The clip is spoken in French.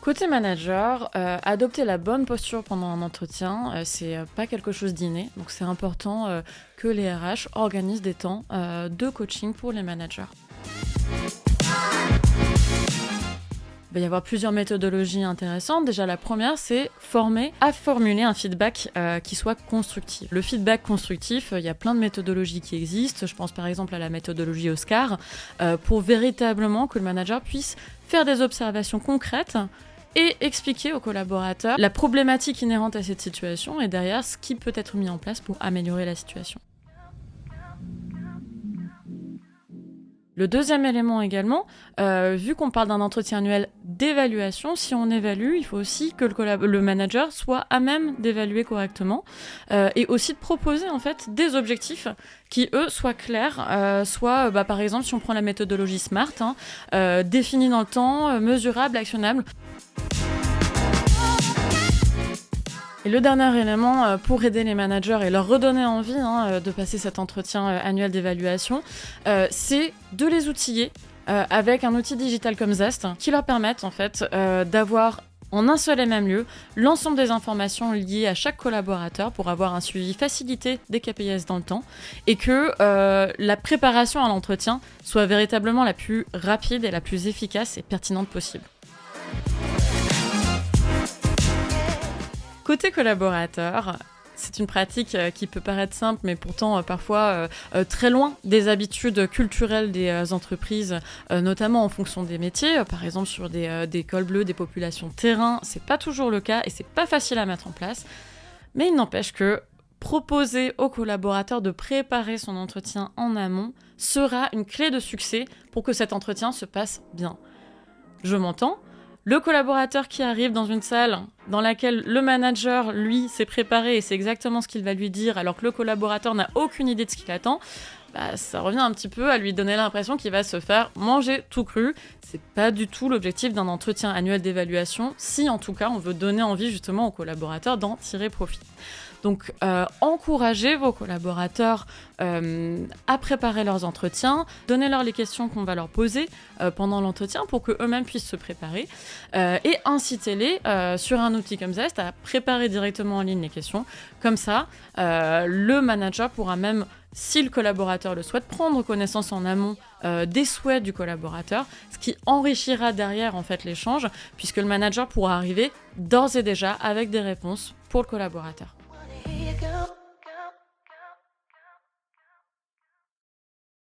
Côté manager, adopter la bonne posture pendant un entretien, c'est pas quelque chose d'inné. Donc c'est important que les RH organisent des temps de coaching pour les managers. Il va y avoir plusieurs méthodologies intéressantes. Déjà, la première, c'est former à formuler un feedback qui soit constructif. Le feedback constructif, il y a plein de méthodologies qui existent. Je pense par exemple à la méthodologie Oscar, pour véritablement que le manager puisse faire des observations concrètes et expliquer aux collaborateurs la problématique inhérente à cette situation et derrière ce qui peut être mis en place pour améliorer la situation. Le deuxième élément également, vu qu'on parle d'un entretien annuel d'évaluation, si on évalue, il faut aussi que le manager soit à même d'évaluer correctement et aussi de proposer en fait des objectifs qui, eux, soient clairs, par exemple, si on prend la méthodologie SMART, définis dans le temps, mesurable, actionnable. Et le dernier élément pour aider les managers et leur redonner envie de passer cet entretien annuel d'évaluation, c'est de les outiller avec un outil digital comme Zest qui leur permette en fait d'avoir en un seul et même lieu l'ensemble des informations liées à chaque collaborateur pour avoir un suivi facilité des KPIs dans le temps et que la préparation à l'entretien soit véritablement la plus rapide et la plus efficace et pertinente possible. Côté collaborateur, c'est une pratique qui peut paraître simple, mais pourtant parfois très loin des habitudes culturelles des entreprises, notamment en fonction des métiers. Par exemple, sur des cols bleus, des populations terrain, c'est pas toujours le cas et c'est pas facile à mettre en place. Mais il n'empêche que proposer aux collaborateurs de préparer son entretien en amont sera une clé de succès pour que cet entretien se passe bien. Je m'entends. Le collaborateur qui arrive dans une salle dans laquelle le manager, lui, s'est préparé et c'est exactement ce qu'il va lui dire alors que le collaborateur n'a aucune idée de ce qu'il attend, ça revient un petit peu à lui donner l'impression qu'il va se faire manger tout cru. C'est pas du tout l'objectif d'un entretien annuel d'évaluation, si en tout cas on veut donner envie justement aux collaborateurs d'en tirer profit. Donc, encouragez vos collaborateurs à préparer leurs entretiens, donnez-leur les questions qu'on va leur poser pendant l'entretien pour qu'eux-mêmes puissent se préparer et incitez-les sur un outil comme Zest à préparer directement en ligne les questions. Comme ça, le manager pourra même, si le collaborateur le souhaite, prendre connaissance en amont des souhaits du collaborateur, ce qui enrichira derrière en fait l'échange, puisque le manager pourra arriver d'ores et déjà avec des réponses pour le collaborateur.